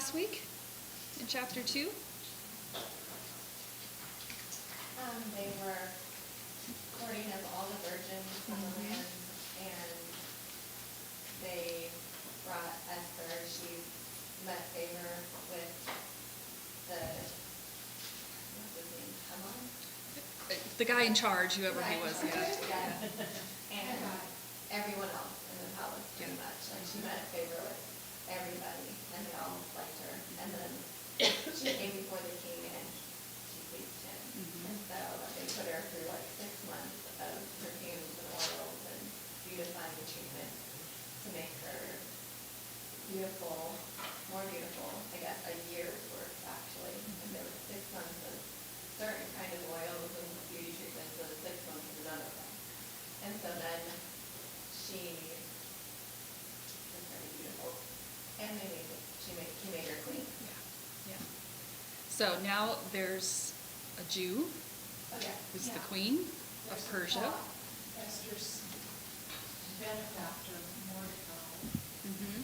last week in chapter 2? They were courting of all the virgins on the land, and they brought Esther. She met favor with what's his name, Haman? The guy in charge, whoever he Right. was. Yeah. And everyone else in the palace, pretty Yeah. much. Like, she met favor with everybody, and they all liked her. And then she came before the king, and she pleased him. And so they put her through like 6 months of perfumes and oils and beautifying treatment to make her beautiful, more beautiful, I guess, a year's worth, actually. And there were 6 months of certain kind of oils and beauty treatments, and 6 months of none of them. And so then she was very beautiful, and he made her queen. Yeah. So now there's a Jew Oh, yeah. who's the queen of Persia. Esther's benefactor, Mordecai. Mm-hmm.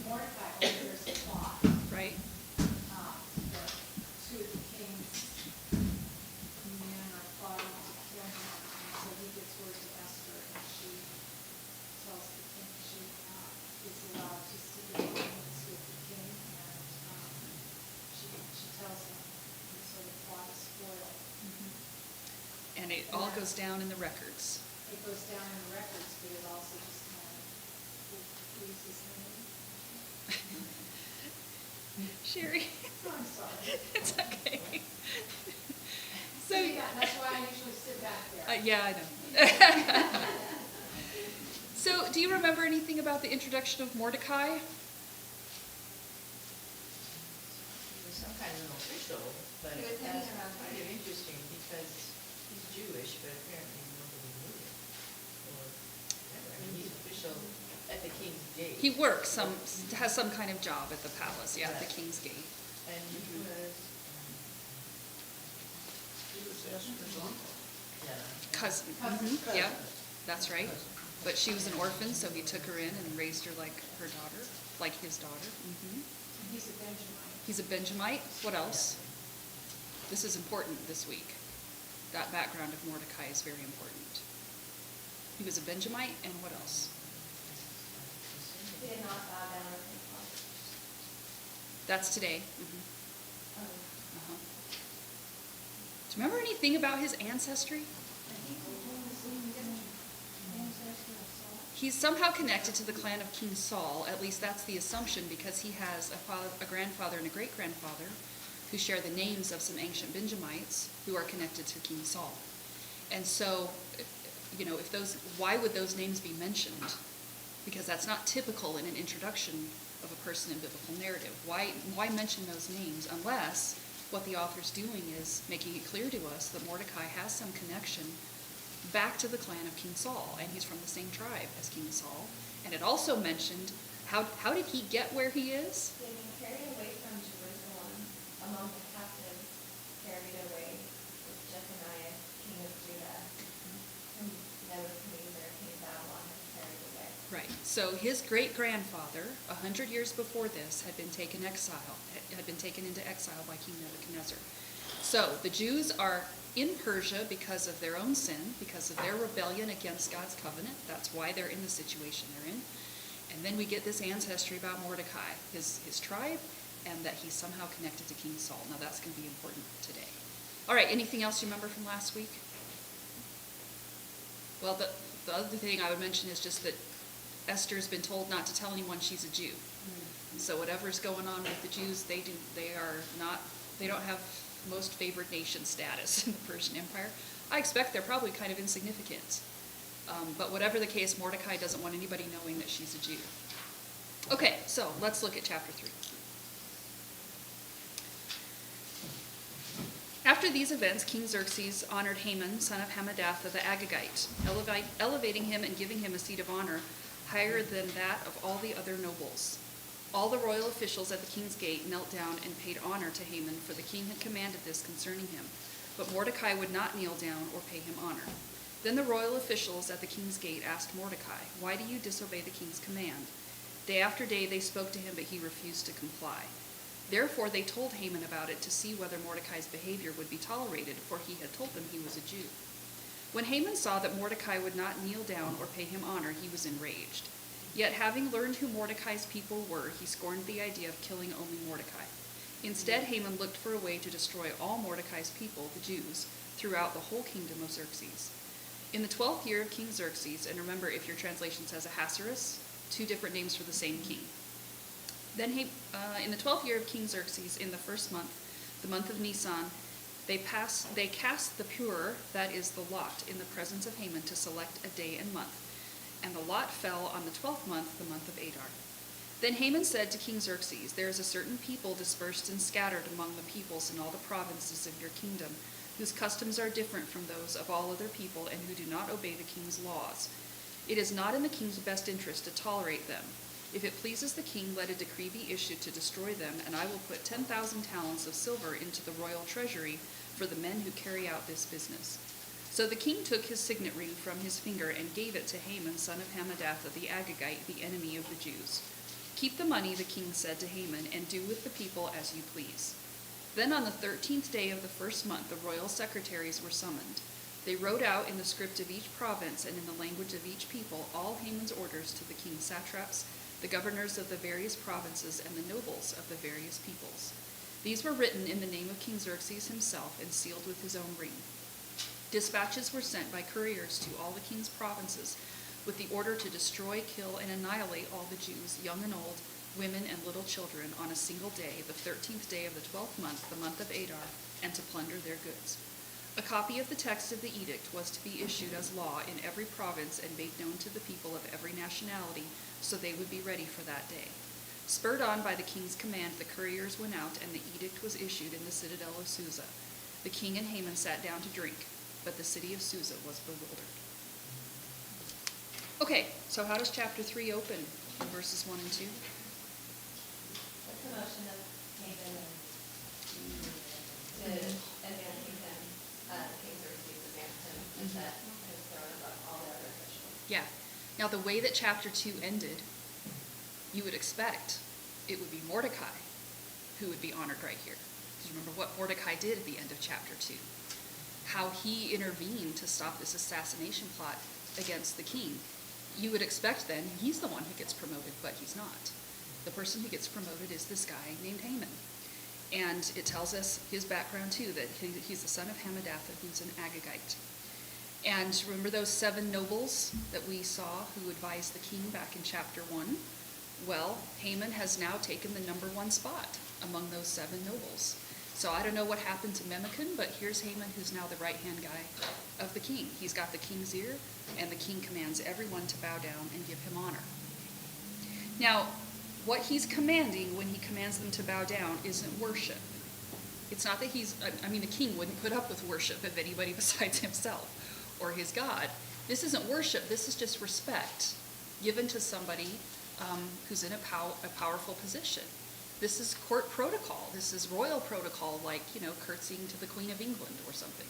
Mordecai orders a plot. Right? That two of the king's men are plotting to kill him. And so he gets word to Esther, and she tells the king she is allowed to see the audience with the king, and she tells him, and so the plot is foiled. And it all goes down in the records. It goes down in the records, but it also just kind of loses name. Sherry, I'm sorry. it's okay. So, Yeah, that's why I usually sit back there. yeah, I know. So, do you remember anything about the introduction of Mordecai? He was some kind of an official, but He was that's hanging around kind of interesting because he's Jewish, but apparently nobody knew him. Or whatever. I mean, he's official at the king's gate. He works, has some kind of job at the palace, yeah, at the king's gate. And he was, Esther's uncle. yeah. Cousin. Yeah, that's right. But she was an orphan, so he took her in and raised her like her daughter, like his daughter. And he's a Benjamite. He's a Benjamite. What else? This is important this week. That background of Mordecai is very important. He was a Benjamite, and what else? He did not bow down or thank God. That's today. Oh. Uh-huh. Do you remember anything about his ancestry? He's somehow connected to the clan of King Saul. At least that's the assumption, because he has a grandfather and a great-grandfather who share the names of some ancient Benjamites who are connected to King Saul. And so, why would those names be mentioned? Because that's not typical in an introduction of a person in biblical narrative. Why mention those names unless what the author's doing is making it clear to us that Mordecai has some connection back to the clan of King Saul, and he's from the same tribe as King Saul. And it also mentioned, how did he get where he is? He had been carried away from Jerusalem among the captives, carried away with Jeconiah, king of Judah, whom Nebuchadnezzar, king of Babylon, had carried away. Right. So his great-grandfather, 100 years before this, had been taken into exile by King Nebuchadnezzar. So the Jews are in Persia because of their own sin, because of their rebellion against God's covenant. That's why they're in the situation they're in. And then we get this ancestry about Mordecai, his tribe, and that he's somehow connected to King Saul. Now that's going to be important today. All right, anything else you remember from last week? Well, the other thing I would mention is just that Esther's been told not to tell anyone she's a Jew. So whatever's going on with the Jews, they don't have most favored nation status in the Persian Empire. I expect they're probably kind of insignificant. But whatever the case, Mordecai doesn't want anybody knowing that she's a Jew. Okay, so let's look at chapter 3. After these events, King Xerxes honored Haman, son of Hammedatha the Agagite, elevating him and giving him a seat of honor higher than that of all the other nobles. All the royal officials at the king's gate knelt down and paid honor to Haman, for the king had commanded this concerning him. But Mordecai would not kneel down or pay him honor. Then the royal officials at the king's gate asked Mordecai, "Why do you disobey the king's command?" Day after day they spoke to him, but he refused to comply. Therefore they told Haman about it to see whether Mordecai's behavior would be tolerated, for he had told them he was a Jew. When Haman saw that Mordecai would not kneel down or pay him honor, he was enraged. Yet having learned who Mordecai's people were, he scorned the idea of killing only Mordecai. Instead, Haman looked for a way to destroy all Mordecai's people, the Jews, throughout the whole kingdom of Xerxes. In the 12th year of King Xerxes, and remember if your translation says Ahasuerus, two different names for the same king. Then in the 12th year of King Xerxes, in the first month, the month of Nisan, they cast the pur, that is the lot, in the presence of Haman to select a day and month. And the lot fell on the 12th month, the month of Adar. Then Haman said to King Xerxes, there is a certain people dispersed and scattered among the peoples in all the provinces of your kingdom, whose customs are different from those of all other people, and who do not obey the king's laws. It is not in the king's best interest to tolerate them. If it pleases the king, let a decree be issued to destroy them, and I will put 10,000 talents of silver into the royal treasury for the men who carry out this business. So the king took his signet ring from his finger and gave it to Haman, son of Hammedatha the Agagite, the enemy of the Jews. Keep the money, the king said to Haman, and do with the people as you please. Then on the 13th day of the first month, the royal secretaries were summoned. They wrote out in the script of each province and in the language of each people all Haman's orders to the king's satraps, the governors of the various provinces, and the nobles of the various peoples. These were written in the name of King Xerxes himself and sealed with his own ring. Dispatches were sent by couriers to all the king's provinces with the order to destroy, kill, and annihilate all the Jews, young and old, women and little children, on a single day, the 13th day of the 12th month, the month of Adar, and to plunder their goods. A copy of the text of the edict was to be issued as law in every province and made known to the people of every nationality, so they would be ready for that day. Spurred on by the king's command, the couriers went out, and the edict was issued in the citadel of Susa. The king and Haman sat down to drink, but the city of Susa was bewildered. Okay, so how does chapter 3 open in verses 1 and 2? The promotion of Haman to advancing him, King Xerxes advanced him and set his throne above all the other officials. Yeah. Now, the way that chapter 2 ended, you would expect it would be Mordecai who would be honored right here. Because remember what Mordecai did at the end of chapter 2. How he intervened to stop this assassination plot against the king. You would expect then he's the one who gets promoted, but he's not. The person who gets promoted is this guy named Haman. And it tells us his background too, that he's the son of Hammedatha, who's an Agagite. And remember those 7 nobles that we saw who advised the king back in chapter 1? Well, Haman has now taken the number 1 spot among those 7 nobles. So I don't know what happened to Memucan, but here's Haman, who's now the right-hand guy of the king. He's got the king's ear, and the king commands everyone to bow down and give him honor. Now, what he's commanding when he commands them to bow down isn't worship. It's not that the king wouldn't put up with worship of anybody besides himself or his God. This isn't worship, this is just respect given to somebody who's in a powerful position. This is court protocol. This is royal protocol, like, curtsying to the Queen of England or something.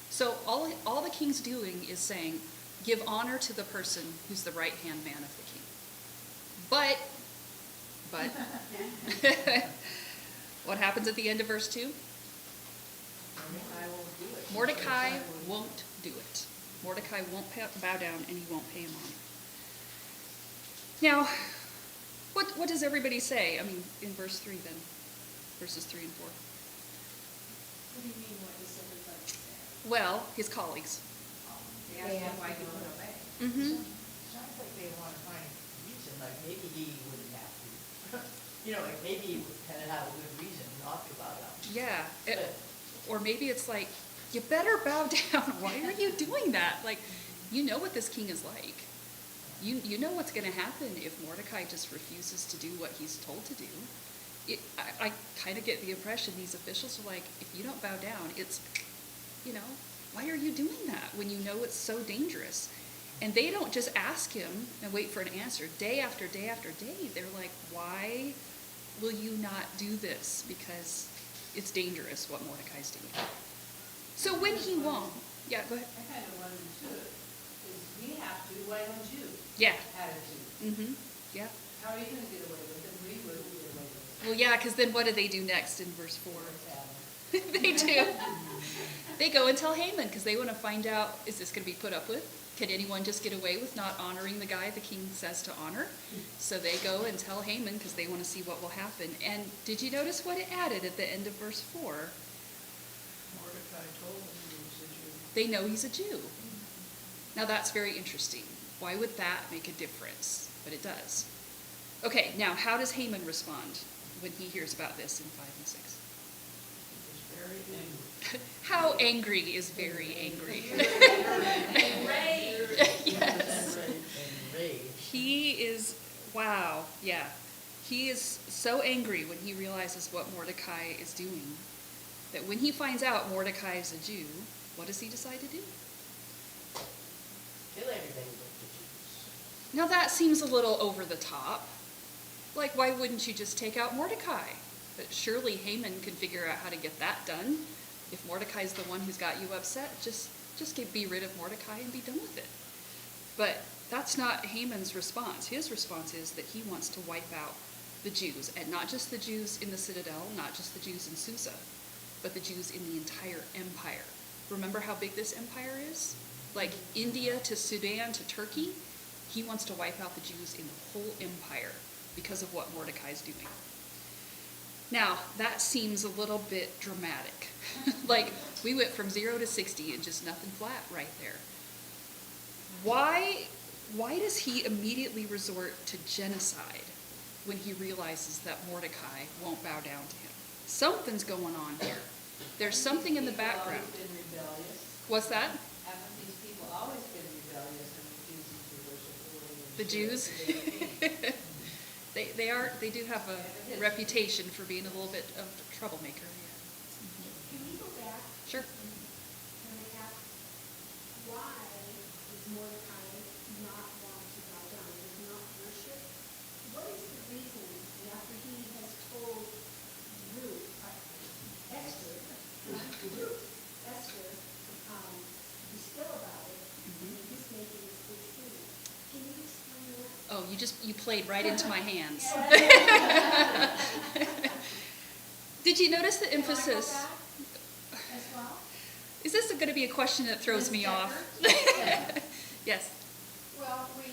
So all the king's doing is saying, give honor to the person who's the right-hand man of the king. But, what happens at the end of verse 2? Mordecai won't do it. Mordecai won't do it. Mordecai won't bow down, and he won't pay him honor. Now, what does everybody say? In verse 3 then, verses 3 and 4. What do you mean, what does everybody say? Well, his colleagues. They asked him why he wouldn't obey. Mm-hmm. Sounds like they want to find a reason, like maybe he wouldn't have to. Like maybe he had to have a good reason not to bow down. Yeah. But Or maybe it's like, you better bow down. Why are you doing that? Like, you know what this king is like. You know what's going to happen if Mordecai just refuses to do what he's told to do. I kind of get the impression these officials are like, if you don't bow down, it's, why are you doing that when you know it's so dangerous? And they don't just ask him and wait for an answer. Day after day after day, they're like, why will you not do this? Because it's dangerous what Mordecai's doing. So when he won't, yeah, go ahead. I kind of wonder too, is we have to, why don't you? Yeah. Attitude. Mm-hmm. Yeah. How are you gonna get away with it? We would get away with it. Well, yeah, because then what do they do next in verse 4? It's They do. They go and tell Haman because they want to find out, is this going to be put up with? Can anyone just get away with not honoring the guy the king says to honor? So they go and tell Haman because they want to see what will happen. And did you notice what it added at the end of verse 4? Mordecai told him he was a Jew. They know he's a Jew. Now that's very interesting. Why would that make a difference? But it does. Okay, now how does Haman respond when he hears about this in 5 and 6? He was very angry. How angry is very angry? Yes. enraged. He is, wow, yeah. He is so angry when he realizes what Mordecai is doing, that when he finds out Mordecai is a Jew, what does he decide to do? Kill everybody but the Jews. Now that seems a little over the top. Like, why wouldn't you just take out Mordecai? But surely Haman can figure out how to get that done. If Mordecai's the one who's got you upset, just be rid of Mordecai and be done with it. But that's not Haman's response. His response is that he wants to wipe out the Jews, and not just the Jews in the citadel, not just the Jews in Susa, but the Jews in the entire empire. Remember how big this empire is? Like India to Sudan to Turkey? He wants to wipe out the Jews in the whole empire because of what Mordecai's doing. Now, that seems a little bit dramatic. Like, we went from 0 to 60 and just nothing flat right there. Why does he immediately resort to genocide when he realizes that Mordecai won't bow down to him? Something's going on here. There's something in the background. These people have always been rebellious. What's that? Haven't these people always been rebellious and refusing to worship the way The they Jews? should? They do have a reputation for being a little bit of a troublemaker. Can we go back? Sure. Can I ask, why does Mordecai not want to bow down? He does not worship? What is the reason after he has told Esther, he's still about it, and he's making this big scene? Can you explain that? Oh, you played right into my hands. Did you notice the emphasis? Can I go back as well? Is this going to be a question that throws me off? Yes. Well, we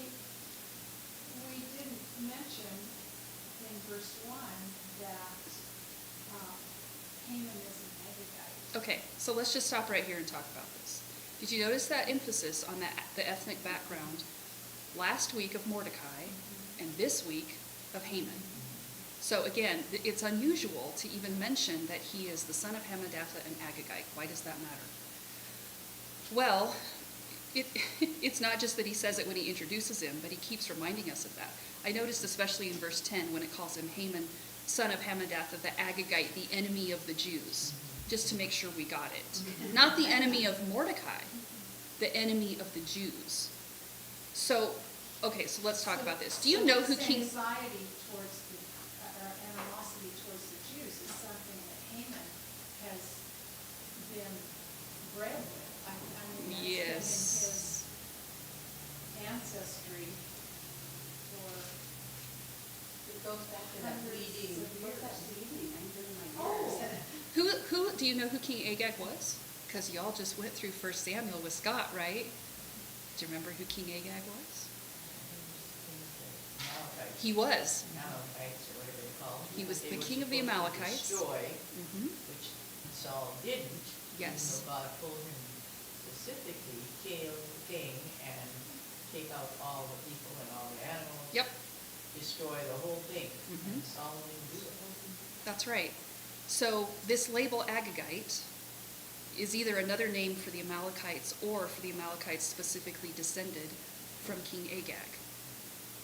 didn't mention in verse 1 that Haman is an Agagite. Okay, so let's just stop right here and talk about this. Did you notice that emphasis on the ethnic background last week of Mordecai and this week of Haman? So again, it's unusual to even mention that he is the son of Hammedatha and Agagite. Why does that matter? Well, it's not just that he says it when he introduces him, but he keeps reminding us of that. I noticed especially in verse 10 when it calls him Haman, son of Hammedatha, the Agagite, the enemy of the Jews, just to make sure we got it. Not the enemy of Mordecai, the enemy of the Jews. So, okay, so let's talk about this. Do you know who King... Anxiety towards animosity towards the Jews is something that Haman has been bred with. I mean, that's been in Yes. his ancestry for It goes back to that bleeding, what's that bleeding? I'm doing my Oh. ears. Who do you know who King Agag was? Because y'all just went through 1 Samuel with Scott, right? Do you remember who King Agag was? Amalekites. He was. Amalekites, or whatever they call them. He was They the were king of the supposed to Amalekites. Destroy, Mhm. which Saul didn't. Yes. Even though God told him specifically, kill the king and take out all the people and all the animals. Yep, Destroy the whole thing. Mhm. And Saul didn't do it. that's right. So this label Agagite is either another name for the Amalekites or for the Amalekites specifically descended from King Agag.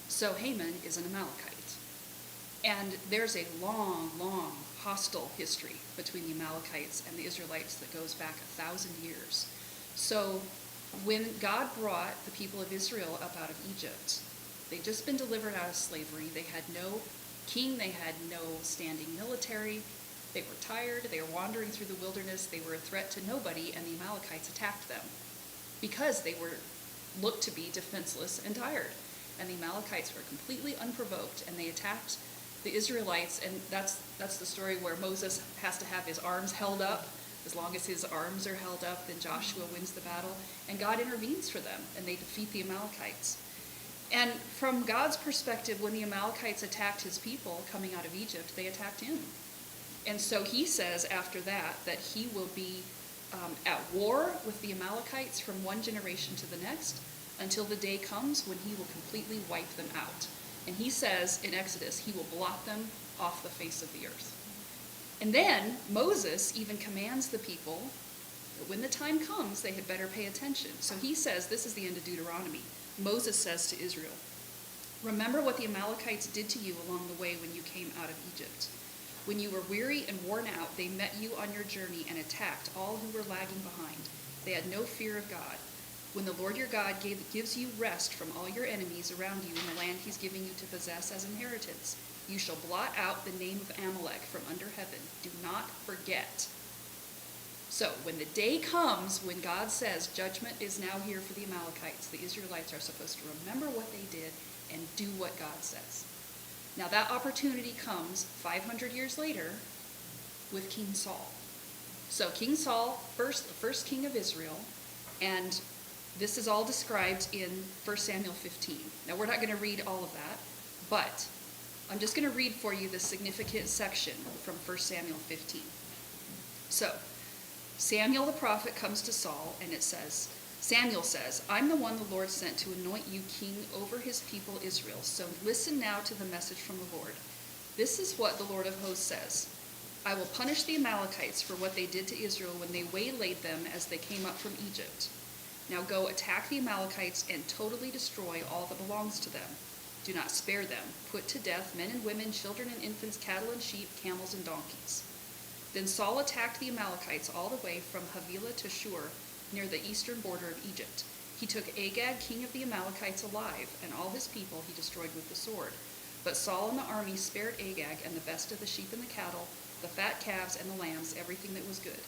So Haman is an Amalekite. And there's a long, long hostile history between the Amalekites and the Israelites that goes back 1,000 years. So when God brought the people of Israel up out of Egypt, they'd just been delivered out of slavery. They had no king, they had no standing military. They were tired, they were wandering through the wilderness, they were a threat to nobody, and the Amalekites attacked them because they were looked to be defenseless and tired. and the Amalekites were completely unprovoked, and they attacked the Israelites, and that's the story where Moses has to have his arms held up. As long as his arms are held up, then Joshua wins the battle, and God intervenes for them, and they defeat the Amalekites. And from God's perspective, when the Amalekites attacked his people coming out of Egypt, they attacked him. And so he says after that he will be at war with the Amalekites from one generation to the next until the day comes when he will completely wipe them out. And he says in Exodus, he will blot them off the face of the earth. And then Moses even commands the people that when the time comes, they had better pay attention. So he says, this is the end of Deuteronomy. Moses says to Israel, remember what the Amalekites did to you along the way when you came out of Egypt. When you were weary and worn out, they met you on your journey and attacked all who were lagging behind. They had no fear of God. When the Lord your God gives you rest from all your enemies around you in the land he's giving you to possess as inheritance, you shall blot out the name of Amalek from under heaven. Do not forget. So when the day comes when God says judgment is now here for the Amalekites, the Israelites are supposed to remember what they did and do what God says. Now that opportunity comes 500 years later with King Saul. So King Saul, the first king of Israel, and this is all described in 1 Samuel 15. Now we're not going to read all of that, but I'm just going to read for you the significant section from 1 Samuel 15. So Samuel the prophet comes to Saul, and it says, Samuel says, I'm the one the Lord sent to anoint you king over his people Israel. So listen now to the message from the Lord. This is what the Lord of hosts says. I will punish the Amalekites for what they did to Israel when they waylaid them as they came up from Egypt. Now go attack the Amalekites and totally destroy all that belongs to them. Do not spare them. Put to death men and women, children and infants, cattle and sheep, camels and donkeys. Then Saul attacked the Amalekites all the way from Havilah to Shur, near the eastern border of Egypt. He took Agag, king of the Amalekites, alive, and all his people he destroyed with the sword. But Saul and the army spared Agag and the best of the sheep and the cattle, the fat calves and the lambs, everything that was good.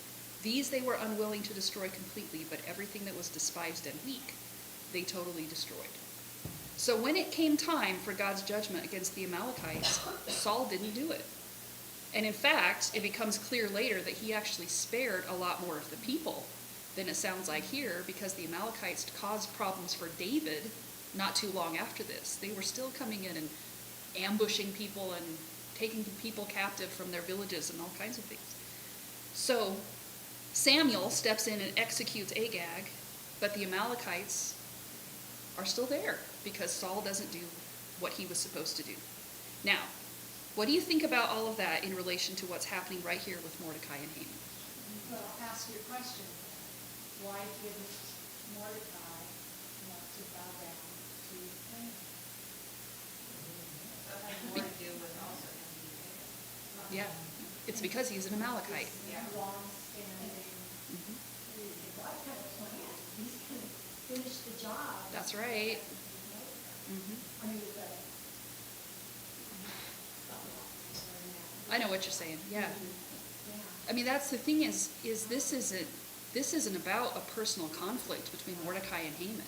These they were unwilling to destroy completely, but everything that was despised and weak, they totally destroyed. So when it came time for God's judgment against the Amalekites, Saul didn't do it. And in fact, it becomes clear later that he actually spared a lot more of the people than it sounds like here, because the Amalekites caused problems for David not too long after this. They were still coming in and ambushing people and taking people captive from their villages and all kinds of things. So Samuel steps in and executes Agag, but the Amalekites are still there because Saul doesn't do what he was supposed to do. Now, what do you think about all of that in relation to what's happening right here with Mordecai and Haman? Well, ask your question. Why didn't Mordecai want to bow down to Haman? That had more to do with also him being Yeah, it's because he's an Amalekite. Long-standing, God had a plan. He's going to finish the job. That's right. I mean, I know what you're saying. Yeah. I mean, that's the thing is this isn't about a personal conflict between Mordecai and Haman.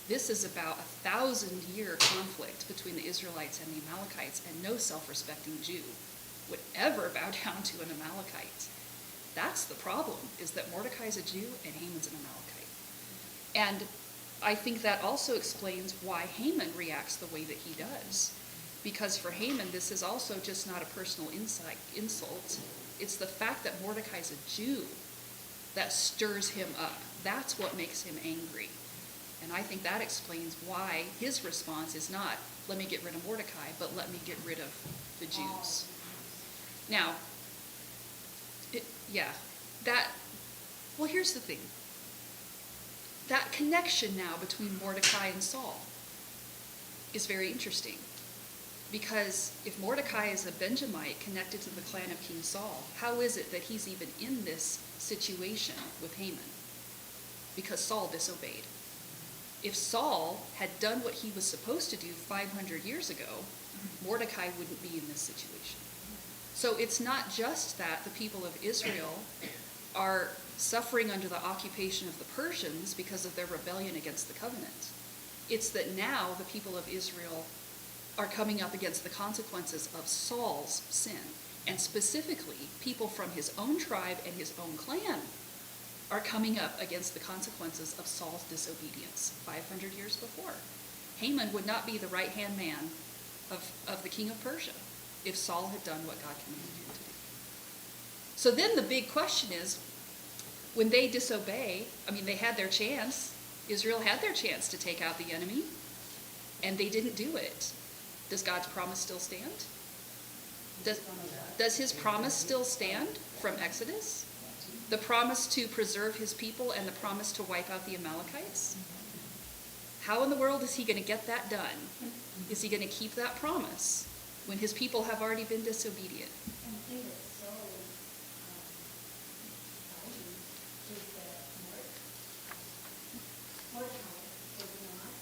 This is about 1,000-year conflict between the Israelites and the Amalekites, and no self-respecting Jew would ever bow down to an Amalekite. That's the problem, is that Mordecai's a Jew and Haman's an Amalekite. And I think that also explains why Haman reacts the way that he does. Because for Haman, this is also just not a personal insult. It's the fact that Mordecai's a Jew that stirs him up. That's what makes him angry. And I think that explains why his response is not, let me get rid of Mordecai, but let me get rid of the Jews. Now, here's the thing. That connection now between Mordecai and Saul is very interesting. Because if Mordecai is a Benjamite connected to the clan of King Saul, how is it that he's even in this situation with Haman? Because Saul disobeyed. If Saul had done what he was supposed to do 500 years ago, Mordecai wouldn't be in this situation. So it's not just that the people of Israel are suffering under the occupation of the Persians because of their rebellion against the covenant. It's that now the people of Israel are coming up against the consequences of Saul's sin. And specifically, people from his own tribe and his own clan are coming up against the consequences of Saul's disobedience 500 years before. Haman would not be the right-hand man of the king of Persia if Saul had done what God commanded him to do. So then the big question is, when they disobey, they had their chance. Israel had their chance to take out the enemy, and they didn't do it. Does God's promise still stand? Does his promise still stand from Exodus? The promise to preserve his people and the promise to wipe out the Amalekites? How in the world is he going to get that done? Is he going to keep that promise when his people have already been disobedient? And the thing that's so surprising is that Mordecai was not,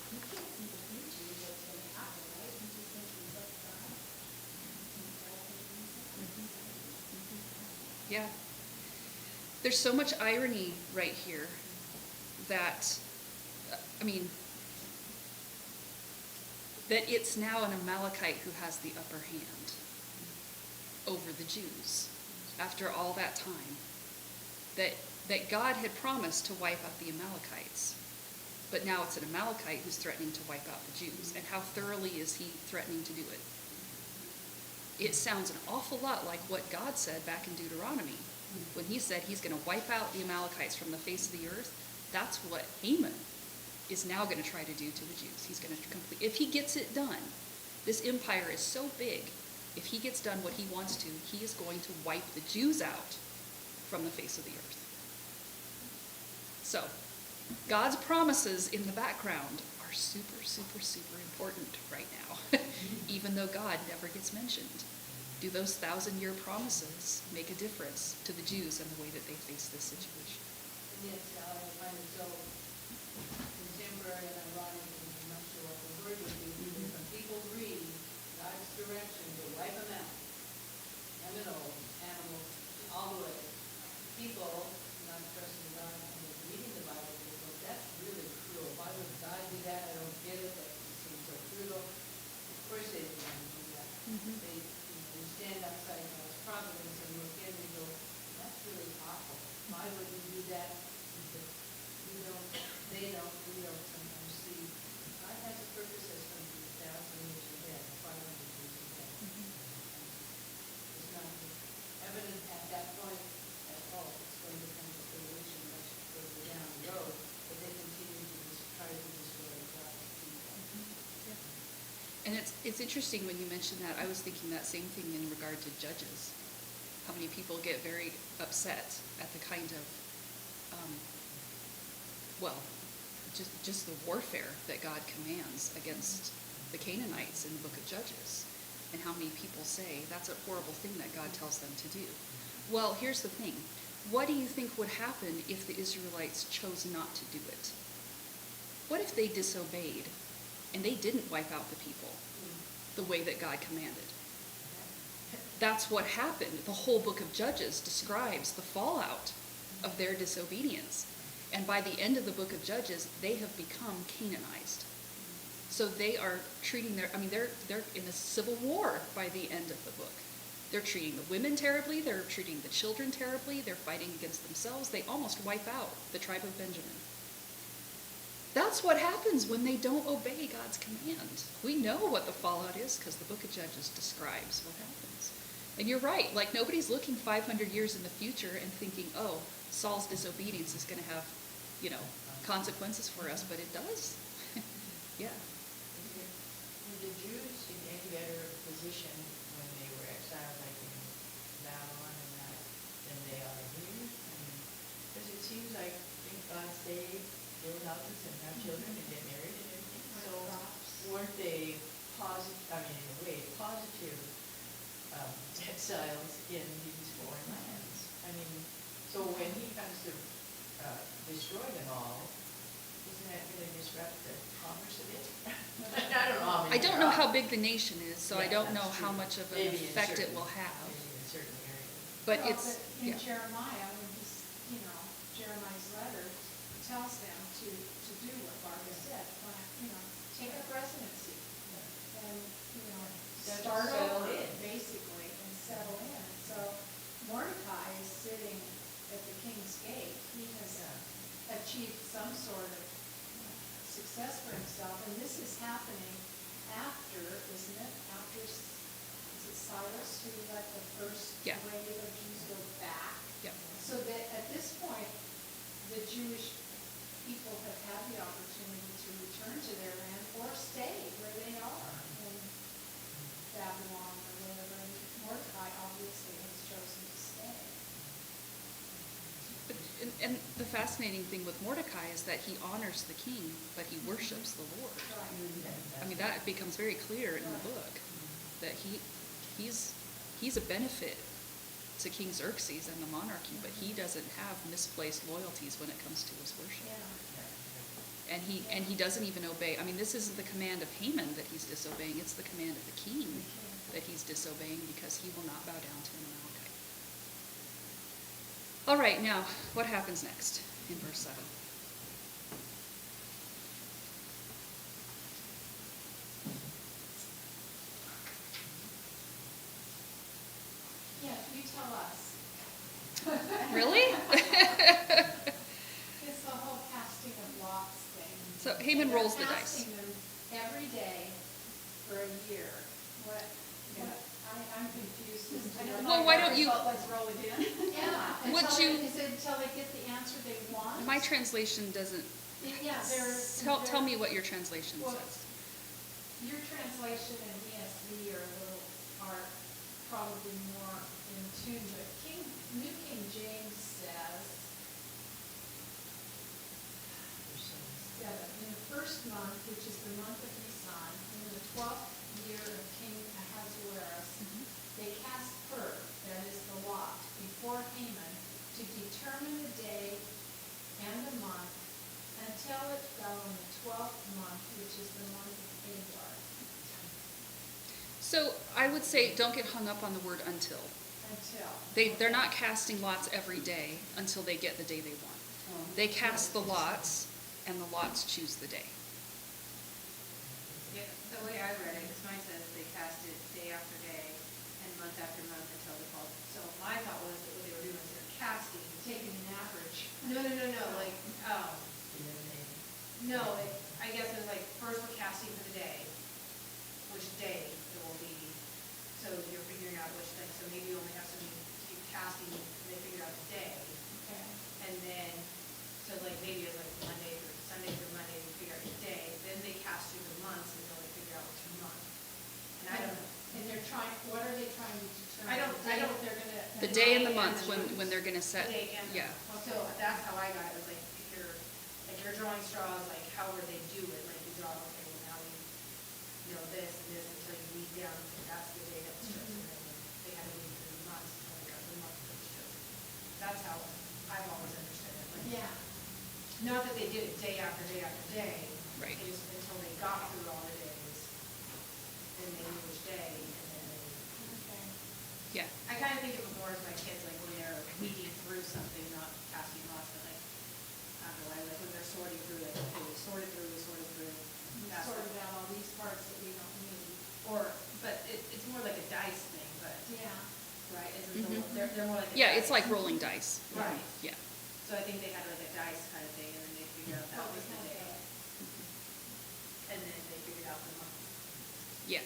he can't see the future, what's going to happen, right? He's just thinking, what's God? Yeah. There's so much irony right here that, that it's now an Amalekite who has the upper hand over the Jews after all that time. That God had promised to wipe out the Amalekites, but now it's an Amalekite who's threatening to wipe out the Jews. And how thoroughly is he threatening to do it? It sounds an awful lot like what God said back in Deuteronomy. When he said he's going to wipe out the Amalekites from the face of the earth, that's what Haman is now going to try to do to the Jews. He's going to complete, if he gets it done, this empire is so big, if he gets done what he wants to, he is going to wipe the Jews out from the face of the earth. So, God's promises in the background are super, super, super important right now, even though God never gets mentioned. Do those 1,000-year promises make a difference to the Jews and the way that they face this situation? And yes, I find it so contemporary and ironic, and I'm not sure what the word would be, because when people read God's direction to wipe them out, animals, all the way, people not trusting God and reading the Bible, they go, that's really cruel. Why would God do that? I don't get it. That seems so brutal. Of course they didn't want to do that. They stand outside God's providence and look in and go, that's really awful. Why would you do that? They don't, we don't sometimes see. God has a purpose that's going to be 1,000 years ahead, 500 years ahead. It's not evident at that point at all. It's going to come to fruition much further down the road, but they continue to try to destroy God's people. And it's interesting when you mention that. I was thinking that same thing in regard to judges. How many people get very upset at the kind of, just the warfare that God commands against the Canaanites in the book of Judges. And how many people say that's a horrible thing that God tells them to do. Well, here's the thing. What do you think would happen if the Israelites chose not to do it? What if they disobeyed and they didn't wipe out the people the way that God commanded? That's what happened. The whole book of Judges describes the fallout of their disobedience. And by the end of the book of Judges, they have become Canaanized. So they are treating they're in a civil war by the end of the book. They're treating the women terribly, they're treating the children terribly, they're fighting against themselves. They almost wipe out the tribe of Benjamin. That's what happens when they don't obey God's command. We know what the fallout is because the book of Judges describes what happens. And you're right, like nobody's looking 500 years in the future and thinking, oh, Saul's disobedience is going to have, consequences for us, but it does. Yeah. Were the Jews in any better position when they were exiled, like in Babylon and that, than they are here? Because it seems like God saved, build houses and have children and get married and everything. So weren't they in a way, positive exiles in these foreign lands? So when he comes to destroy them all, isn't that going to disrupt the commerce a bit? I don't know. I don't know how big the nation is, so I Yeah, don't know that's how true. much of an Maybe in effect it certain- will have. Maybe in certain areas. But Well, it's, in yeah. Jeremiah, when Jeremiah's letter tells them to to do what Barbara said, plant, take up residency and, start Settle over, in. basically, and settle in. And so Mordecai is sitting at the king's gate. He has achieved some sort of success for himself, and this is happening after, isn't it? After, is it Cyrus who let the first Yeah. wave of Jews go back? Yep. So that at this point, the Jewish people have had the opportunity to return to their land or stay where they are in Babylon or wherever. And Mordecai obviously has chosen to stay. And the fascinating thing with Mordecai is that he honors the king, but he worships the Lord. I mean, that becomes very clear in the book, that he's a benefit to King Xerxes and the monarchy, but he doesn't have misplaced loyalties when it comes to his worship. Yeah. And he doesn't even obey. I mean, this isn't the command of Haman that he's disobeying, it's the command of the king that he's disobeying, because he will not bow down to an Amalekite. All right, now, what happens next in verse 7? Yeah, you tell us. Really? It's the whole casting of lots thing. So Haman And rolls the they're dice. casting them every day for a year. I'm confused as to. Well, why don't you- Let's roll it in. Yeah. Would until you- they- Is it until they get the answer they want? My translation doesn't. Yeah, Tell me what your translation Well, says. Your translation and ESV are probably more in tune, but New King James says, 7, in the first month, which is the month of Nisan, in the 12th year of King Ahasuerus, they cast pur, that is the lot, before Haman to determine the day and the month until it fell in the 12th month, which is the month of Adar. So I would say don't get hung up on the word until. They're not casting lots every day until they get the day they want. They cast the lots, and the lots choose the day. Yeah, the way I read it, because mine says they cast it day after day and month after month until the fall. So my thought was that what they were doing is they're casting, Taking an average. no, like, no, I guess it's like, first we're casting for the day, which day it will be. So you're figuring out which day, so maybe you only have to keep casting, and they figure out the day. Okay. And then, so like maybe it's like Monday through Sunday through Monday, they figure out each day, then they cast through the months until they figure out which month. And I don't know. And they're trying, what are they trying to determine? I don't- They're gonna. The day and the month when they're going to set. Day and Yeah. So that's how I got it, was like, if you're drawing straws, like however they do it, like you draw, okay, well now this and this until you weed down, and that's the day that was chosen. And then they had to weed through the months until they got the month that was chosen. That's how I've always understood it. Like, Yeah. not that they did it day after day after day. Right. They just, until they got through all the days, then they knew which day, and then they. Okay. Yeah. I kind of think of it more as my kids, like when they're weeding through something, not casting lots, but like, I don't know, like when they're sorting through, like, okay, we sorted through. We that's sorted what- out all these parts that we don't need. But it's more like a dice thing, but, Yeah. right, isn't Mhm. they're more like a dice. Yeah, it's like rolling dice. Right. Yeah. So I think they had like a dice kind of thing, and then they figured out that was the day, and then they figured out the month. Yeah.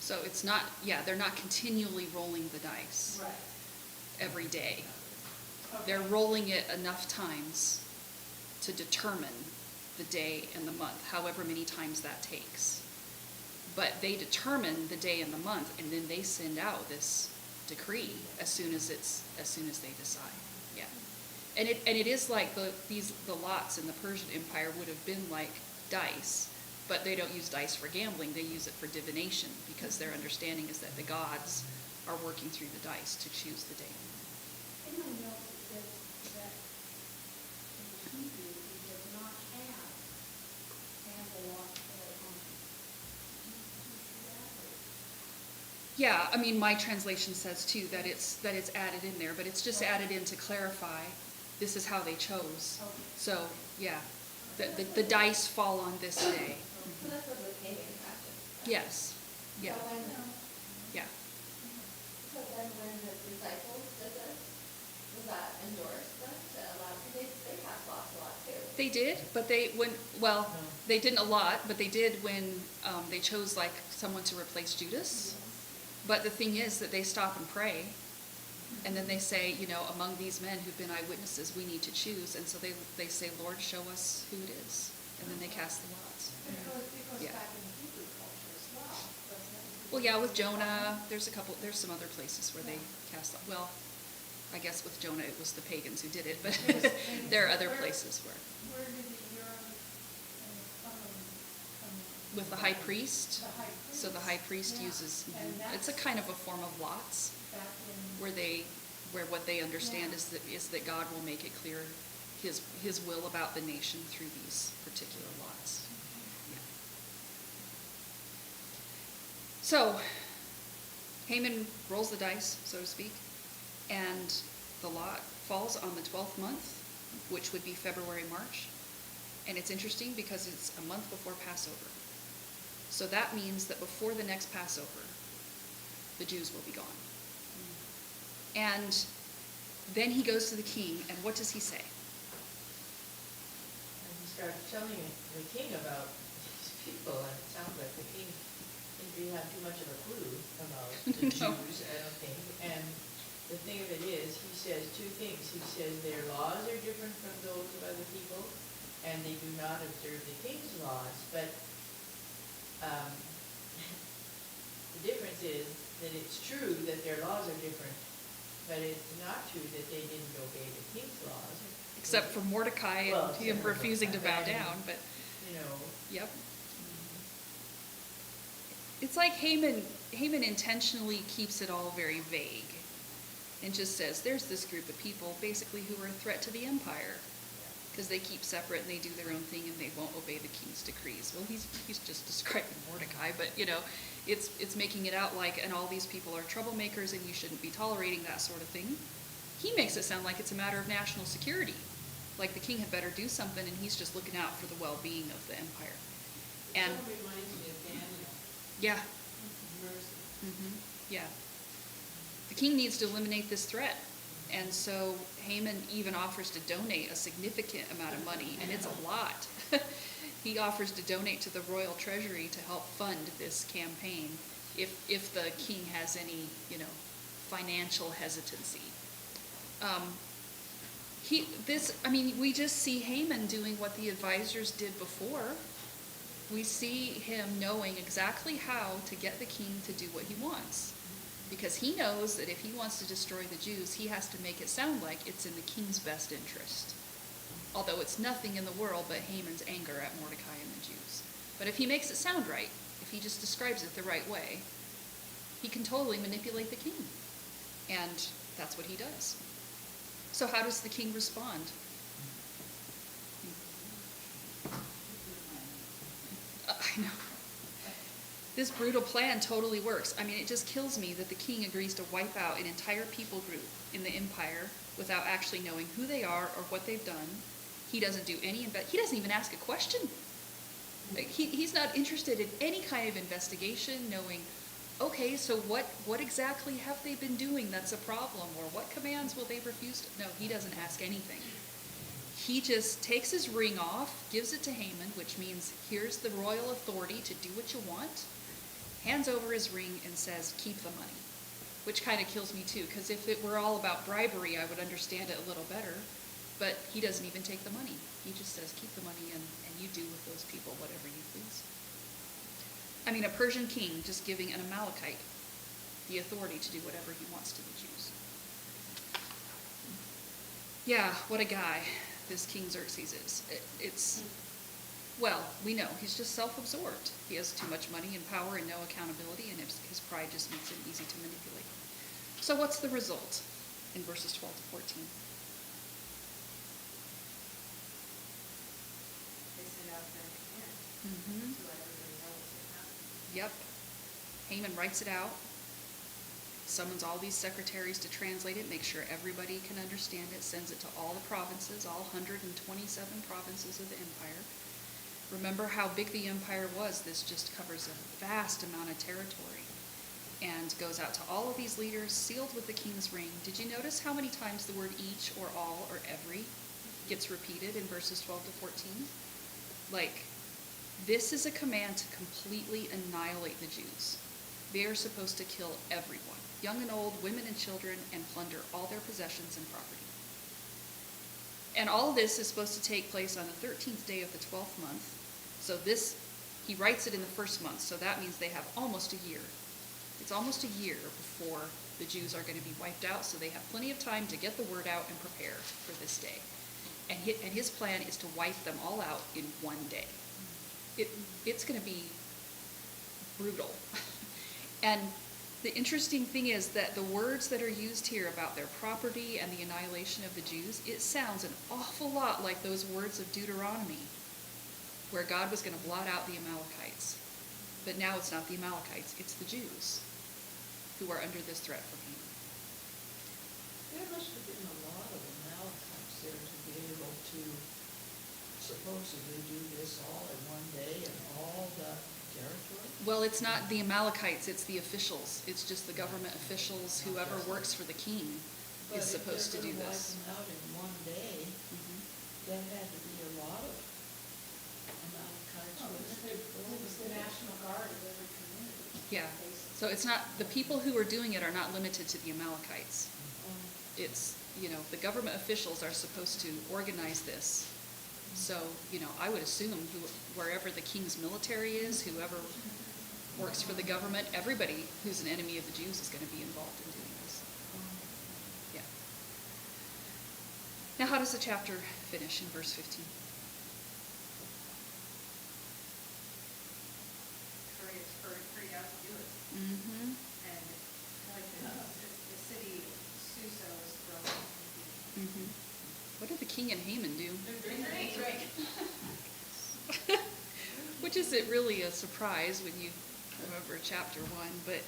So it's not, they're not continually rolling the dice Right. every day. Okay. They're rolling it enough times to determine the day and the month, however many times that takes. But they determine the day and the month, and then they send out this decree as soon as they decide. Yeah. And it is like the lots in the Persian Empire would have been like dice, but they don't use dice for gambling, they use it for divination, because their understanding is that the gods are working through the dice to choose the day. In my notes, it says that in Hebrew, he does not have ample lot or Yeah, I mean, my translation says too that it's added in there, but it's just added in to clarify this is how they chose. Okay. So, yeah. The dice fall on this day. So this was a pagan practice. Yes, yeah, So when, yeah. so then when the disciples did this, was that endorsed then to allow, because they passed lots a lot too. They did, but they didn't a lot, but they did when they chose like someone to replace Judas. But the thing is that they stop and pray, and then they say, among these men who've been eyewitnesses, we need to choose. And so they say, Lord, show us who it is. And then they cast the lots. It goes Yeah. back in the Hebrew culture as well, doesn't it? Well, yeah, with Jonah, there's some other places where they cast, well, I guess with Jonah it was the pagans who did it, but there are other places where. Where did the urine come in? With the high priest, The high priest. so the high priest Yeah. uses, And it's a that's kind of a form of lots, back in. where what they understand Yeah. is that God will make it clear his will about the nation through these particular lots. Yeah. So, Haman rolls the dice, so to speak, and the lot falls on the 12th month, which would be February, March. And it's interesting because it's a month before Passover. So that means that before the next Passover, the Jews will be gone. And then he goes to the king, and what does he say? And he starts telling the king about these people, and it sounds like the king didn't really have too much of a clue about the No. Jews, I don't think. And the thing of it is, he says two things. He says their laws are different from those of other people, and they do not observe the king's laws. But the difference is that it's true that their laws are different, but it's not true that they didn't obey the king's laws. Except for Mordecai Well, and him except for refusing to bow Mordecai. down, but, You know, yep. It's like Haman intentionally keeps it all very vague and just says, there's this group of people basically who are a threat to the empire because they keep separate and they do their own thing and they won't obey the king's decrees. Well, he's just describing Mordecai, but it's making it out like, and all these people are troublemakers and you shouldn't be tolerating that sort of thing. He makes it sound like it's a matter of national security, like the king had better do something and he's just looking out for the well-being of the empire. And It reminds me of Daniel, yeah, mercy. yeah. The king needs to eliminate this threat. And so Haman even offers to donate a significant amount of money, and it's a lot. He offers to donate to the royal treasury to help fund this campaign if the king has any, financial hesitancy. We just see Haman doing what the advisors did before. We see him knowing exactly how to get the king to do what he wants. Because he knows that if he wants to destroy the Jews, he has to make it sound like it's in the king's best interest. Although it's nothing in the world but Haman's anger at Mordecai and the Jews. But if he makes it sound right, if he just describes it the right way, he can totally manipulate the king. And that's what he does. So how does the king respond? I know. This brutal plan totally works. It just kills me that the king agrees to wipe out an entire people group in the empire without actually knowing who they are or what they've done. He doesn't do he doesn't even ask a question. He's not interested in any kind of investigation, knowing, okay, so what exactly have they been doing that's a problem, or what commands will they refuse to? No, he doesn't ask anything. He just takes his ring off, gives it to Haman, which means here's the royal authority to do what you want, hands over his ring and says, keep the money. Which kind of kills me too, because if it were all about bribery, I would understand it a little better. But he doesn't even take the money. He just says, keep the money and you do with those people whatever you please. A Persian king just giving an Amalekite the authority to do whatever he wants to the Jews. Yeah, what a guy this King Xerxes is. Well, we know he's just self-absorbed. He has too much money and power and no accountability, and his pride just makes him easy to manipulate. So what's the result in verses 12 to 14? They sent out their command Mm-hmm. to let everybody know what's going to happen. Yep. Haman writes it out, summons all these secretaries to translate it, make sure everybody can understand it, sends it to all the provinces, all 127 provinces of the empire. Remember how big the empire was. This just covers a vast amount of territory and goes out to all of these leaders, sealed with the king's ring. Did you notice how many times the word each or all or every gets repeated in verses 12 to 14? Like, this is a command to completely annihilate the Jews. They are supposed to kill everyone, young and old, women and children, and plunder all their possessions and property. And all of this is supposed to take place on the 13th day of the 12th month. So this, he writes it in the first month, so that means they have almost a year. It's almost a year before the Jews are going to be wiped out, so they have plenty of time to get the word out and prepare for this day. And his plan is to wipe them all out in one day. It's going to be brutal. And the interesting thing is that the words that are used here about their property and the annihilation of the Jews, it sounds an awful lot like those words of Deuteronomy, where God was going to blot out the Amalekites. But now it's not the Amalekites, it's the Jews who are under this threat from him. There must have been a lot of Amalekites there to be able to supposedly do this all in one day and all the territory. Well, it's not the Amalekites, it's the officials. It's just the government officials, whoever works for the king is supposed to do this. But if they're going to wipe them out in one day, that had to be a lot of Amalekites. It was the National Guard of every community. Yeah. basically. So it's not, the people who are doing it are not limited to the Amalekites. It's, the government officials are supposed to organize this. So, I would assume wherever the king's military is, whoever works for the government, everybody who's an enemy of the Jews is going to be involved in doing this. Yeah. Now, how does the chapter finish in verse 15? Hurried out to do it. Mm-hmm. And like the city Susa was thrown. Mm-hmm. What did the king and Haman do? Which isn't really a surprise when you remember chapter 1, but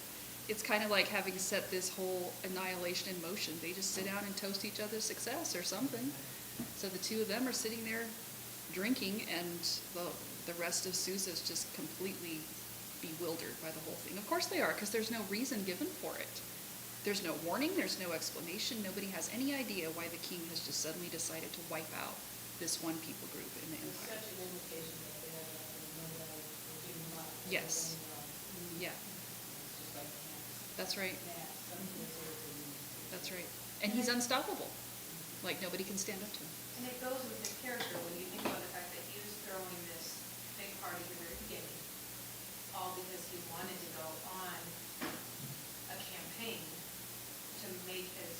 it's kind of like having set this whole annihilation in motion. They just sit down and toast each other's success or something. So the two of them are sitting there drinking, and the rest of Susa is just completely bewildered by the whole thing. Of course they are, because there's no reason given for it. There's no warning, there's no explanation. Nobody has any idea why the king has just suddenly decided to wipe out this one people group in the It's empire. such an indication that they had no doubt of giving up. Yes. Yeah, It's just like ants. that's right. Gnats, something that's there for you. That's right. And he's unstoppable. Like, nobody can stand up to him. And it goes with his character when you think about the fact that he was throwing this big party at the very beginning, all because he wanted to go on a campaign to make his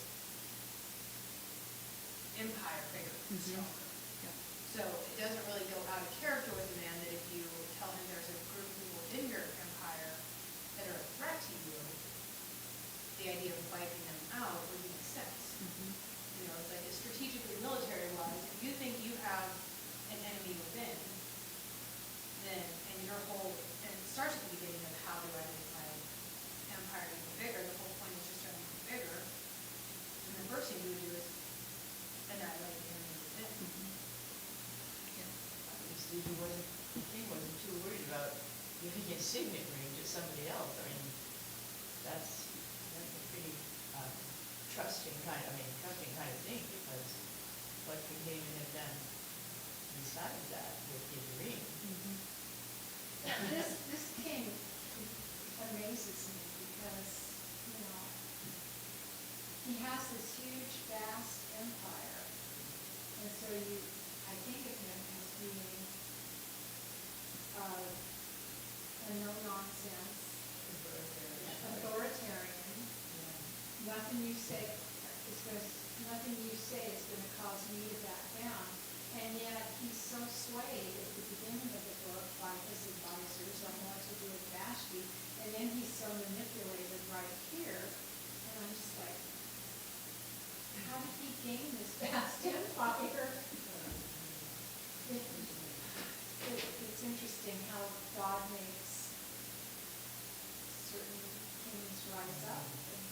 empire bigger and Mhm. stronger. Yep. So it doesn't really go out of character with a man that if you tell him there's a group of people in your empire that are a threat to you, the idea of wiping them out would make sense. Mhm. It's like strategically military-wise, if you think you have an enemy within, then, and your whole, and it starts at the beginning of how do I make my empire even bigger, the whole point is just trying to make it bigger, and the first thing you would do is annihilate the enemy within. Mhm. Yeah. The king wasn't too worried about giving his signet ring to somebody else. I mean, that's a pretty trusting kind of thing, because what could Haman have done besides that with his ring? Mhm. This king amazes me because, he has this huge, vast empire. And so I think of him as being a no-nonsense, authoritarian. Nothing you say is going to cause me to back down. And yet he's so swayed at the beginning of the book by his advisors on what to do with Vashti, and then he's so manipulated right here. And I'm just like, how did he gain this vast empire? It's interesting how God makes certain kings rise up and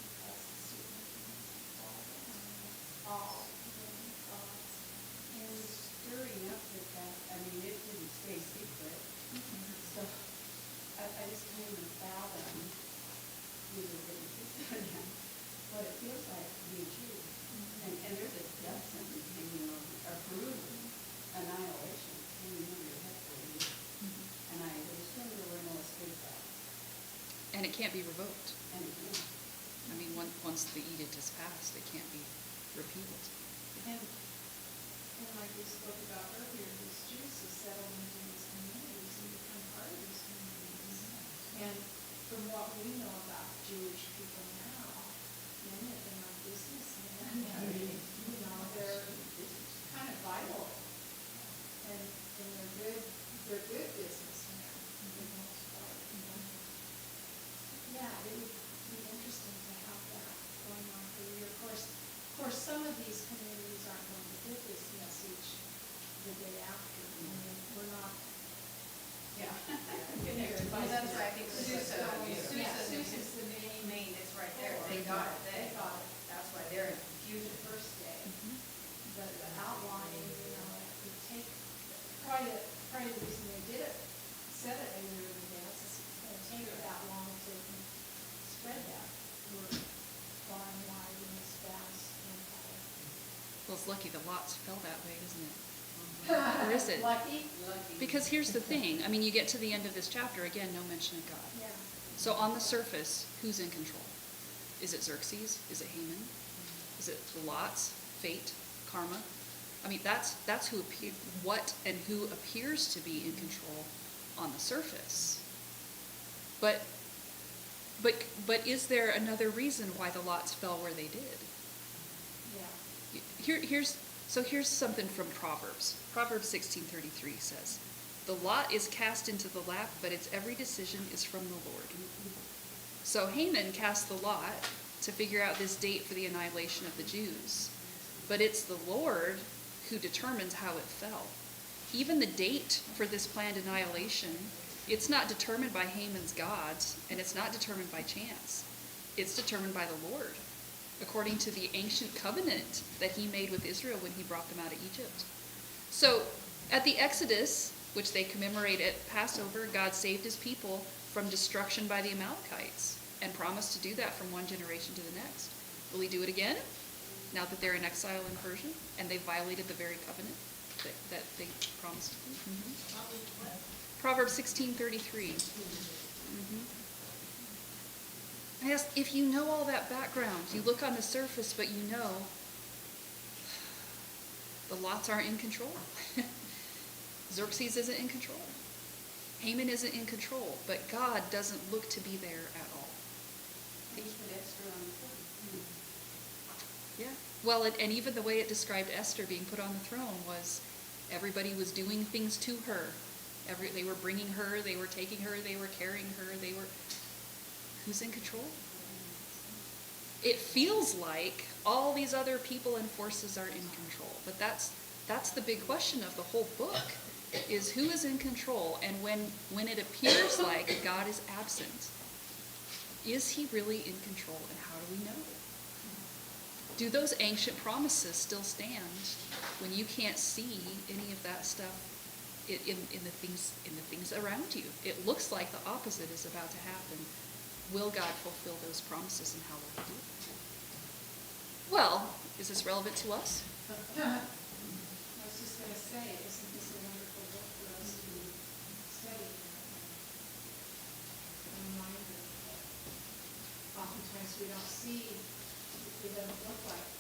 can't be revoked. And again, I mean, once the edict is passed, it can't be repealed. And like we spoke about earlier, these Jews have settled into these communities and become part of these communities. And from what we know about Jewish people now, many of them are businessmen. You know, they're kind of vital. And they're good businessmen for the most part. Yeah, it would be interesting to have that going on for a year. Of course, some of these communities aren't going to get this message the day after. I mean, we're not. yeah. Well, that's why I think Susa, Yeah, Susa's the Maine, it's right there, they got it, They got it. that's why they're in The confusion. first day. But the outline, you know, it would take, probably the reason they did it, said it earlier in the dance, is it's gonna take that long to spread that word far and wide in this vast empire. Well, it's lucky the lots fell that way, isn't it? Or is it? Lucky? Lucky. Because here's the thing. I mean, you get to the end of this chapter, again, no mention of God. Yeah. So on the surface, who's in control? Is it Xerxes? Is it Haman? Is it Lot's fate, karma? I mean, that's what and who appears to be in control on the surface. But is there another reason why the lots fell where they did? Yeah. Here's something from Proverbs. Proverbs 16:33 says, "The lot is cast into the lap, but its every decision is from the Lord." So Haman cast the lot to figure out this date for the annihilation of the Jews. But it's the Lord who determines how it fell. Even the date for this planned annihilation, it's not determined by Haman's gods, and it's not determined by chance. It's determined by the Lord, according to the ancient covenant that he made with Israel when he brought them out of Egypt. So at the Exodus, which they commemorate at Passover, God saved his people from destruction by the Amalekites and promised to do that from one generation to the next. Will he do it again now that they're in exile in Persia and they violated the very covenant that they promised to do? Proverbs 16:33. I ask, if you know all that background, you look on the surface, but you know the lots aren't in control. Xerxes isn't in control. Haman isn't in control, but God doesn't look to be there at all. He put Esther on the throne. Yeah. Well, and even the way it described Esther being put on the throne was everybody was doing things to her. They were bringing her, they were taking her, they were carrying her, who's in control? It feels like all these other people and forces are in control, but that's the big question of the whole book, is who is in control, and when it appears like God is absent, is he really in control, and how do we know? Do those ancient promises still stand when you can't see any of that stuff in the things around you? It looks like the opposite is about to happen. Will God fulfill those promises, and how will he do it? Well, is this relevant to us? I was just going to say, isn't this a wonderful book for us to study and reminder that oftentimes we don't see, it doesn't look like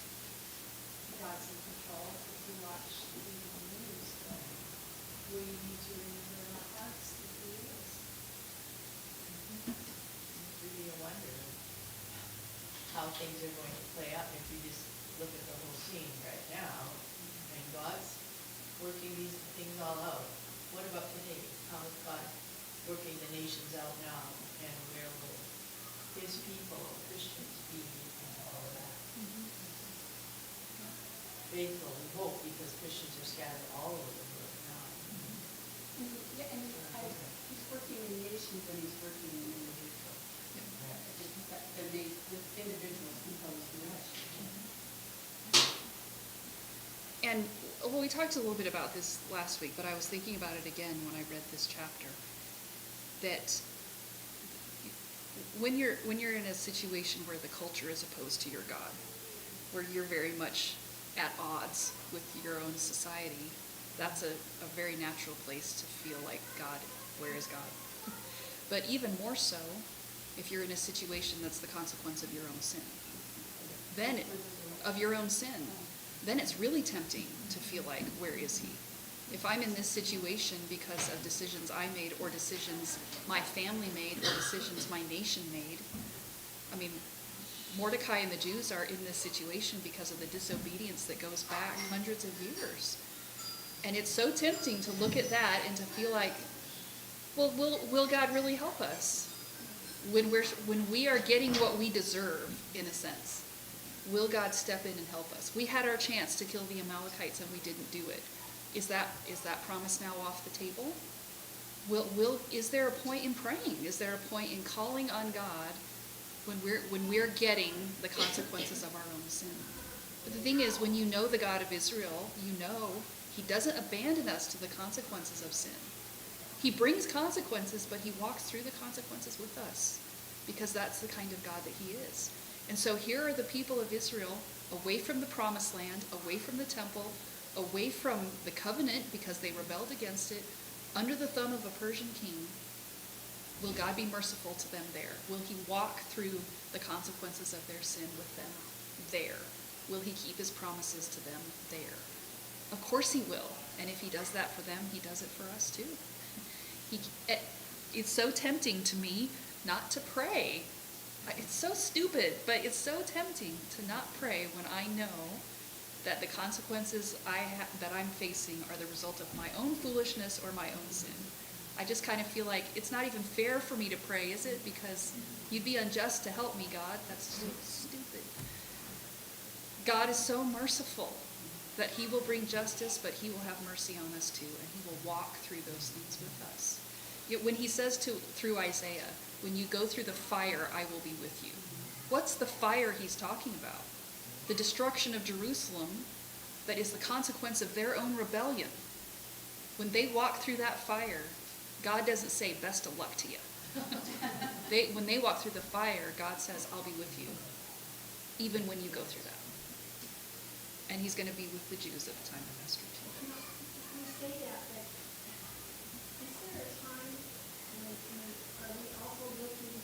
God's in control if you watch the evening news, but we need to remember in our hearts that he is. It's really a wonder how things are going to play out if you just look at the whole scene right now. And God's working these things all out. What about today? How is God working the nations out now? And where will his people, Christians, be and all of that? Faithful, we hope, because Christians are scattered all over the world now. Yeah, and he's working in nations and he's working in individuals. The individuals compose the rest. And, well, we talked a little bit about this last week, but I was thinking about it again when I read this chapter, that when you're in a situation where the culture is opposed to your God, where you're very much at odds with your own society, that's a very natural place to feel like, God, where is God? But even more so, if you're in a situation that's the consequence of your own sin. Then, of your own sin, then it's really tempting to feel like, where is he? If I'm in this situation because of decisions I made or decisions my family made or decisions my nation made, I mean, Mordecai and the Jews are in this situation because of the disobedience that goes back hundreds of years. And it's so tempting to look at that and to feel like, well, will God really help us? When we are getting what we deserve, in a sense, will God step in and help us? We had our chance to kill the Amalekites and we didn't do it. Is that promise now off the table? Is there a point in praying? Is there a point in calling on God when we're getting the consequences of our own sin? But the thing is, when you know the God of Israel, you know he doesn't abandon us to the consequences of sin. He brings consequences, but he walks through the consequences with us, because that's the kind of God that he is. And so here are the people of Israel, away from the promised land, away from the temple, away from the covenant because they rebelled against it, under the thumb of a Persian king. Will God be merciful to them there? Will he walk through the consequences of their sin with them there? Will he keep his promises to them there? Of course he will. And if he does that for them, he does it for us too. It's so tempting to me not to pray. It's so stupid, but it's so tempting to not pray when I know that the consequences that I'm facing are the result of my own foolishness or my own sin. I just kind of feel like it's not even fair for me to pray, is it? Because you'd be unjust to help me, God. That's so stupid. God is so merciful that he will bring justice, but he will have mercy on us too, and he will walk through those things with us. Yet when he says through Isaiah, when you go through the fire, I will be with you. What's the fire he's talking about? The destruction of Jerusalem that is the consequence of their own rebellion. When they walk through that fire, God doesn't say, best of luck to you. When they walk through the fire, God says, I'll be with you, even when you go through that. And he's going to be with the Jews at the time of Esther too. You say that, but is there a time when are we also looking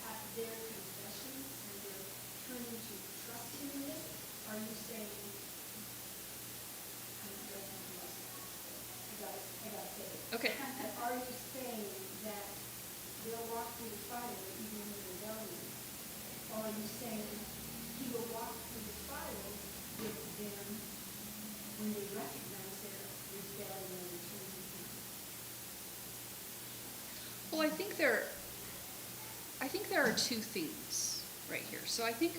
at their confessions and their turning to trust him in it? Are you saying, I gotta say it. Okay. Are you saying that they'll walk through the fire even in rebellion? Or are you saying he will walk through the fire with them when they recognize their rebellion and return to him? Well, I think there are two things right here. So I think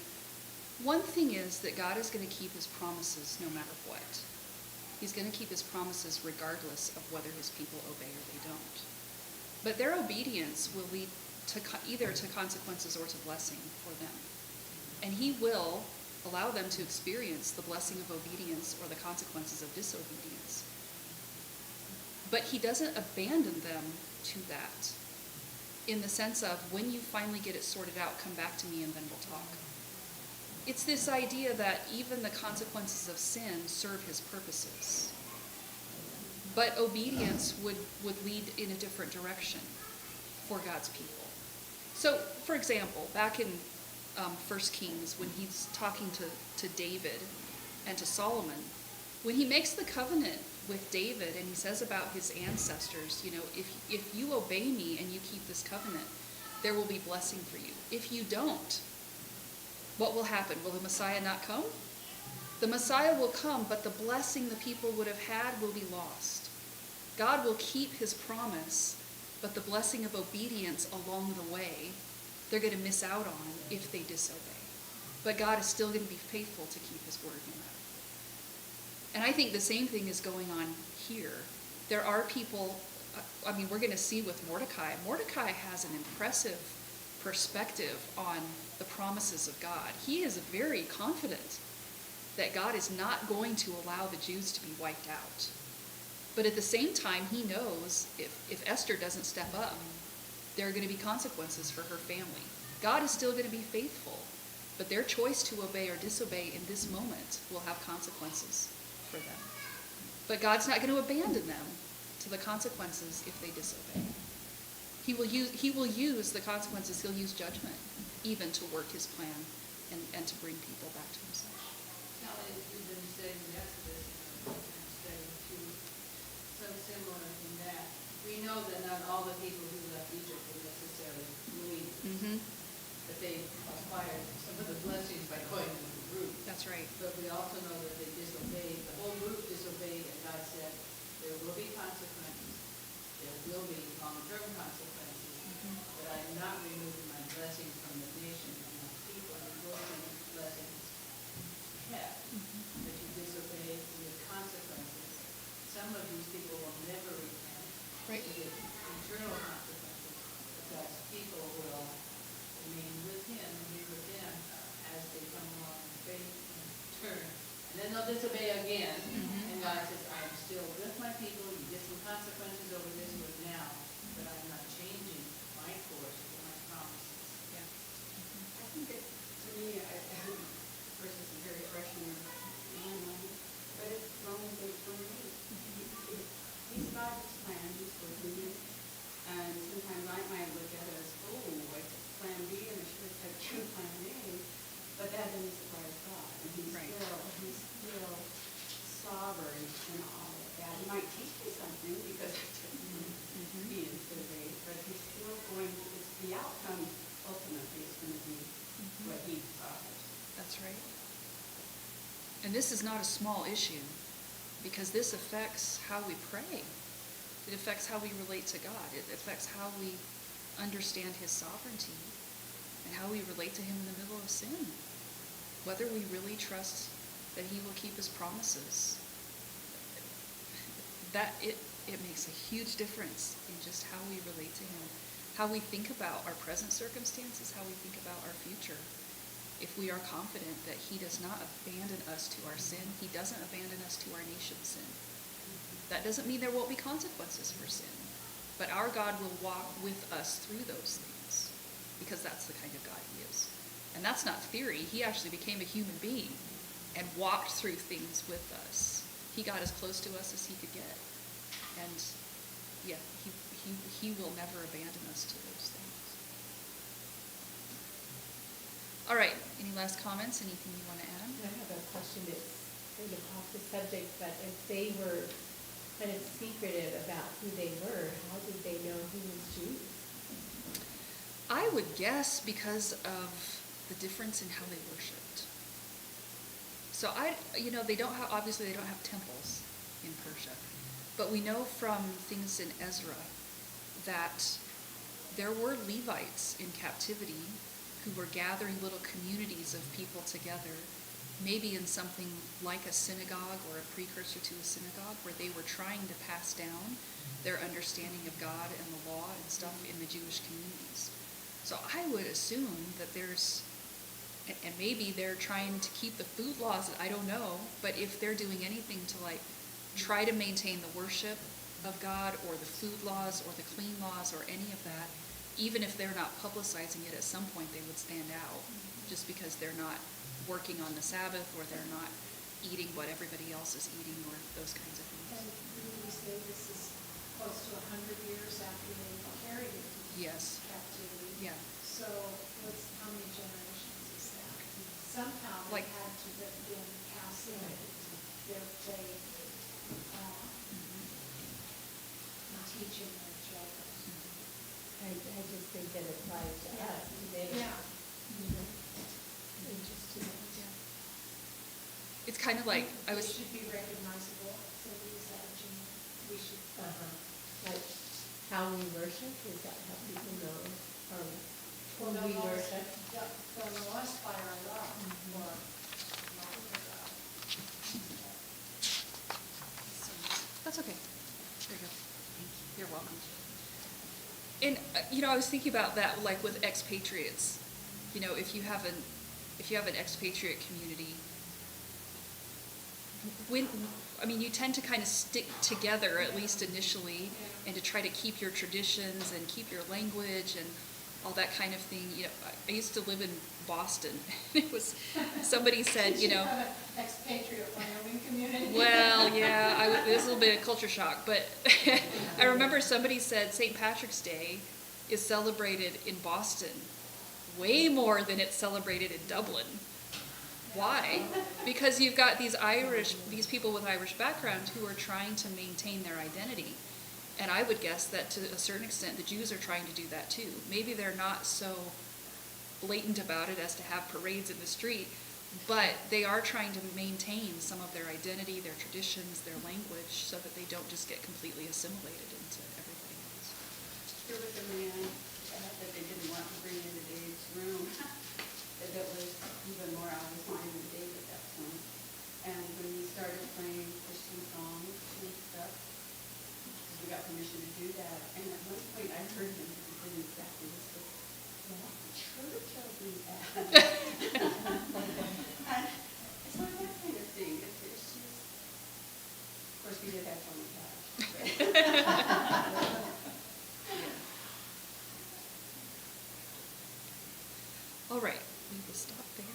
one thing is that God is going to keep his promises no matter what. He's going to keep his promises regardless of whether his people obey or they don't. But their obedience will lead to either to consequences or to blessing for them. And he will allow them to experience the blessing of obedience or the consequences of disobedience. But he doesn't abandon them to that, in the sense of, when you finally get it sorted out, come back to me and then we'll talk. It's this idea that even the consequences of sin serve his purposes. But obedience would lead in a different direction for God's people. So, for example, back in 1 Kings, when he's talking to David and to Solomon, when he makes the covenant with David and he says about his ancestors, if you obey me and you keep this covenant, there will be blessing for you. If you don't, what will happen? Will the Messiah not come? The Messiah will come, but the blessing the people would have had will be lost. God will keep his promise, but the blessing of obedience along the way, they're going to miss out on if they disobey. But God is still going to be faithful to keep his word no matter what. And I think the same thing is going on here. There are people, we're going to see with Mordecai. Mordecai has an impressive perspective on the promises of God. He is very confident that God is not going to allow the Jews to be wiped out. But at the same time, he knows if Esther doesn't step up, there are going to be consequences for her family. God is still going to be faithful, but their choice to obey or disobey in this moment will have consequences for them. But God's not going to abandon them to the consequences if they disobey. He will use the consequences, he'll use judgment, even to work his plan and to bring people back to himself. Now, we've been studying the Exodus, and studying too, some similar in that. We know that not all the people who left Egypt were necessarily believers, Mm-hmm. but they acquired some of the blessings by going with the group. That's right. But we also know that they disobeyed, the whole group disobeyed, and God said, there will be consequences. There will be long-term consequences, but I am not removing my blessings from the nation and my people, and will be blessings kept. But you disobeyed with consequences. Some of these people will never repent. Right. With eternal consequences, but God's people will remain with him and be with him as they come along in faith and turn. And then they'll disobey again, and God says, I'm still with my people, you get some consequences over this one now, but I'm not changing my course or my promises. Yeah. I think it, to me, of course, it's very fresh in my mind, but it's Romans 8:28. He's God's plan, he's working it, and sometimes I might look at it as, oh, like plan B, and I should have taken plan A, but that doesn't surprise God, and he's Right. still sovereign in all of that. He might teach me something because I didn't be disobeyed, but he's still going to, it's the outcome ultimately is going to be what he desires. That's right. And this is not a small issue, because this affects how we pray. It affects how we relate to God. It affects how we understand his sovereignty and how we relate to him in the middle of sin. Whether we really trust that he will keep his promises. It makes a huge difference in just how we relate to him, how we think about our present circumstances, how we think about our future. If we are confident that he does not abandon us to our sin, he doesn't abandon us to our nation's sin. That doesn't mean there won't be consequences for sin, but our God will walk with us through those things, because that's the kind of God he is. And that's not theory. He actually became a human being and walked through things with us. He got as close to us as he could get. And yeah, he will never abandon us to those things. All right, any last comments? Anything you want to add? I have a question that's kind of off the subject, but if they were kind of secretive about who they were, how did they know who was Jews? I would guess because of the difference in how they worshipped. So they don't have, obviously they don't have temples in Persia, but we know from things in Ezra that there were Levites in captivity who were gathering little communities of people together, maybe in something like a synagogue or a precursor to a synagogue, where they were trying to pass down their understanding of God and the law and stuff in the Jewish communities. So I would assume that and maybe they're trying to keep the food laws, I don't know, but if they're doing anything to try to maintain the worship of God or the food laws or the clean laws or any of that, even if they're not publicizing it, at some point they would stand out, just because they're not working on the Sabbath or they're not eating what everybody else is eating or those kinds of And things. we say this is close to 100 years after they carried it to Yes. captivity. Yeah. So how many generations is that? Somehow they Like- had to have been passing their faith on and teaching their children. I just think that applies to us today. Yeah. Interesting. It's kind of like, They should be recognizable, so these we should. Like how we worship, is that how people know? Or who They'll we know us- worship? They'll know us by our love, or not our love. that's okay. There you go. You're welcome. And I was thinking about that, like with expatriates. If you have an expatriate community, you tend to kind of stick together, at least initially, and to try to keep your traditions and keep your language and all that kind of thing. I used to live in Boston. It was, somebody said, Did you have an expatriate Wyoming community? well, yeah, it was a little bit of culture shock, but I remember somebody said St. Patrick's Day, is celebrated in Boston way more than it's celebrated in Dublin. Why? Because you've got these people with Irish background who are trying to maintain their identity. And I would guess that to a certain extent, the Jews are trying to do that too. Maybe they're not so blatant about it as to have parades in the street, but they are trying to maintain some of their identity, their traditions, their language, so that they don't just get completely assimilated into everything else. There was a man that they didn't want to bring into Dave's room that was even more out of his mind than Dave at that point. And when we started playing Christian songs and stuff, we got permission to do that. And at one point I heard him say exactly this, but, well, the church will do that. And so that kind of thing, it's just, of course, we did have fun with that. All right, we will stop there.